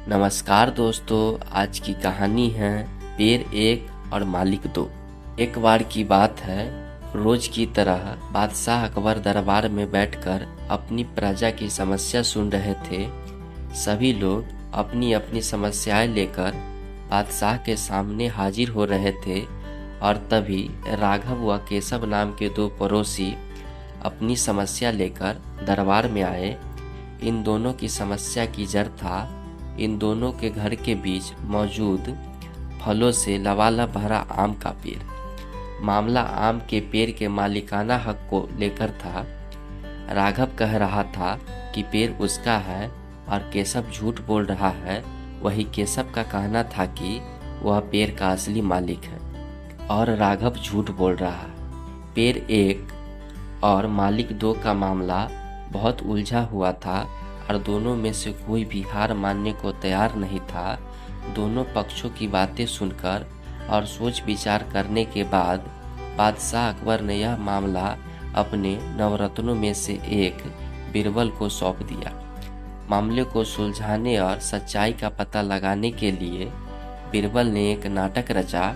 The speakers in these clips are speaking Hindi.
नमस्कार दोस्तों, आज की कहानी है पेड़ एक और मालिक दो। एक बार की बात है, रोज की तरह बादशाह अकबर दरबार में बैठकर अपनी प्रजा की समस्या सुन रहे थे। सभी लोग अपनी अपनी समस्याएं लेकर बादशाह के सामने हाजिर हो रहे थे और तभी राघव व केशव नाम के दो पड़ोसी अपनी समस्या लेकर दरबार में आए। इन दोनों की समस्या की जड़ था इन दोनों के घर के बीच मौजूद फलों से लबालब भरा आम का पेड़। मामला आम के पेड़ के मालिकाना हक को लेकर था। राघव कह रहा था कि पेड़ उसका है और केशव झूठ बोल रहा है। वही केशव का कहना था कि वह पेड़ का असली मालिक है और राघव झूठ बोल रहा है। पेड़ एक और मालिक दो का मामला बहुत उलझा हुआ था और दोनों में से कोई भी हार मानने को तैयार नहीं था। दोनों पक्षों की बातें सुनकर और सोच विचार करने के बाद बादशाह अकबर ने यह मामला अपने नवरत्नों में से एक बीरबल को सौंप दिया। मामले को सुलझाने और सच्चाई का पता लगाने के लिए बीरबल ने एक नाटक रचा।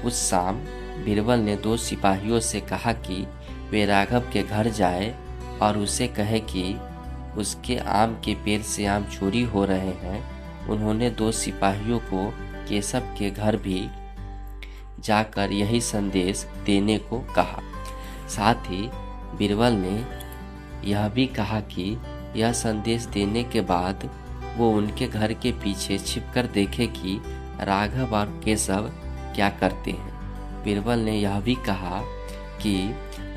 उस शाम बीरबल ने दो सिपाहियों से कहा कि वे राघव के घर जाए और उसे कहे कि उसके आम के पेड़ से आम चोरी हो रहे हैं। उन्होंने दो सिपाहियों को केशव के घर भी जाकर यही संदेश देने को कहा। साथ ही बीरबल ने यह भी कहा कि यह संदेश देने के बाद वो उनके घर के पीछे छिपकर देखे कि राघव और केशव क्या करते हैं। बीरबल ने यह भी कहा कि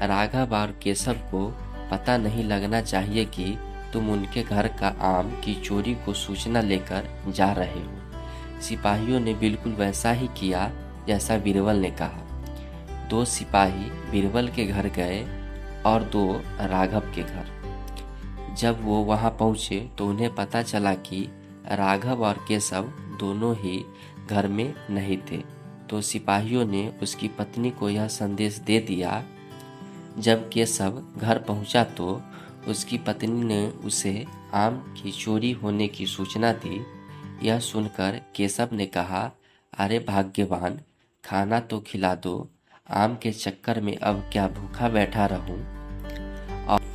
राघव और केशव को पता नहीं लगना चाहिए कि तुम उनके घर का आम की चोरी को सूचना लेकर जा रहे हो। सिपाहियों ने बिल्कुल वैसा ही किया जैसा बीरबल ने कहा। दो सिपाही बीरबल के घर गए और दो राघव के घर। जब वो वहां पहुंचे तो उन्हें पता चला कि राघव और केशव दोनों ही घर में नहीं थे। तो सिपाहियों ने उसकी पत्नी को यह संदेश दे दिया। जब केशव घर पहुंचा तो उसकी पत्नी ने उसे आम की चोरी होने की सूचना दी। यह सुनकर केशव ने कहा, अरे भाग्यवान, खाना तो खिला दो। आम के चक्कर में अब क्या भूखा बैठा रहूं?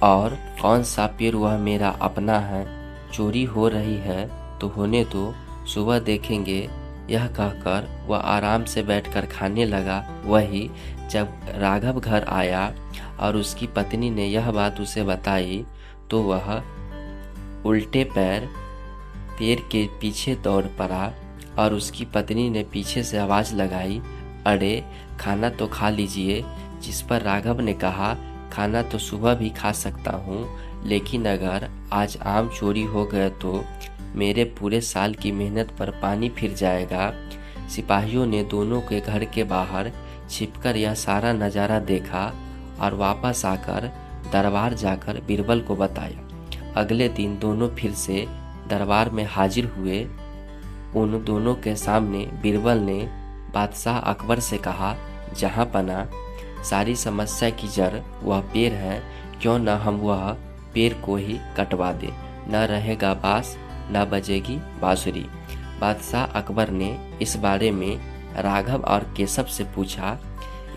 और कौन सा पेड़ वह मेरा अपना है? चोरी हो रही है तो होने दो, सुबह देखेंगे। यह कहकर वह आराम से बैठकर खाने लगा। वही जब राघव घर आया और उसकी पत्नी ने यह बात उसे बताई तो वह उल्टे पैर पेड़ के पीछे दौड़ पड़ा और उसकी पत्नी ने पीछे से आवाज़ लगाई, अरे खाना तो खा लीजिए। जिस पर राघव ने कहा, खाना तो सुबह भी खा सकता हूँ, लेकिन अगर आज आम चोरी हो गए तो मेरे पूरे साल की मेहनत पर पानी फिर जाएगा। सिपाहियों ने दोनों के घर के बाहर छिपकर यह सारा नज़ारा देखा और वापस आकर दरबार जाकर बीरबल को बताया। अगले दिन दोनों फिर से दरबार में हाजिर हुए। उन दोनों के सामने बीरबल ने बादशाह अकबर से कहा, जहाँ पना सारी समस्या की जड़ वह पेड़ है, क्यों न हम वह पेड़ को ही कटवा दे। न रहेगा बांस, न बजेगी बांसुरी। बादशाह अकबर ने इस बारे में राघव और केशव से पूछा,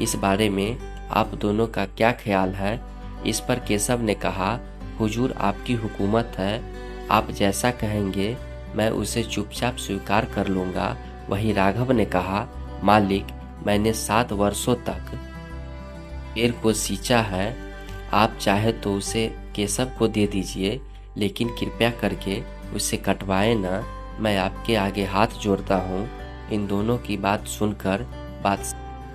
इस बारे में आप दोनों का क्या ख्याल है? इस पर केशव ने कहा, हुजूर आपकी हुकूमत है, आप जैसा कहेंगे मैं उसे चुपचाप स्वीकार कर लूँगा। वही राघव ने कहा, मालिक, मैंने 7 वर्षों तक पेड़ को सींचा है, आप चाहे तो उसे केशव को दे दीजिए, लेकिन कृपया करके उसे कटवाए न। मैं आपके आगे हाथ जोड़ता हूँ। इन दोनों की बात सुनकर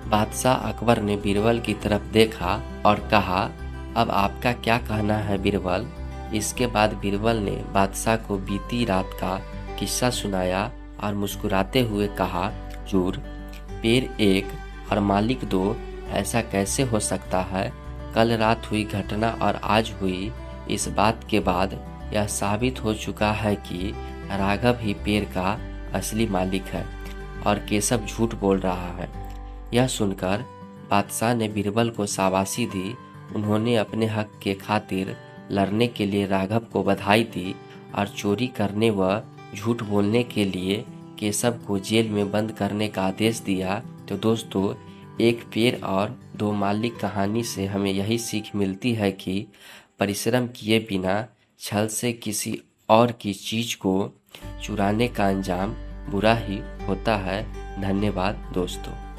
बादशाह अकबर ने बीरबल की तरफ देखा और कहा, अब आपका क्या कहना है बीरबल? इसके बाद बीरबल ने बादशाह को बीती रात का किस्सा सुनाया और मुस्कुराते हुए कहा, हुजूर, पेड़ एक और मालिक दो, ऐसा कैसे हो सकता है? कल रात हुई घटना और आज हुई इस बात के बाद यह साबित हो चुका है कि राघव ही पेड़ का असली मालिक है और केशव झूठ बोल रहा है। यह सुनकर बादशाह ने बीरबल को शाबाशी दी। उन्होंने अपने हक के खातिर लड़ने के लिए राघव को बधाई दी और चोरी करने व झूठ बोलने के लिए केशव को जेल में बंद करने का आदेश दिया। तो दोस्तों, एक पेड़ और दो मालिक कहानी से हमें यही सीख मिलती है कि परिश्रम किए बिना छल से किसी और की चीज को चुराने का अंजाम बुरा ही होता है। धन्यवाद दोस्तों।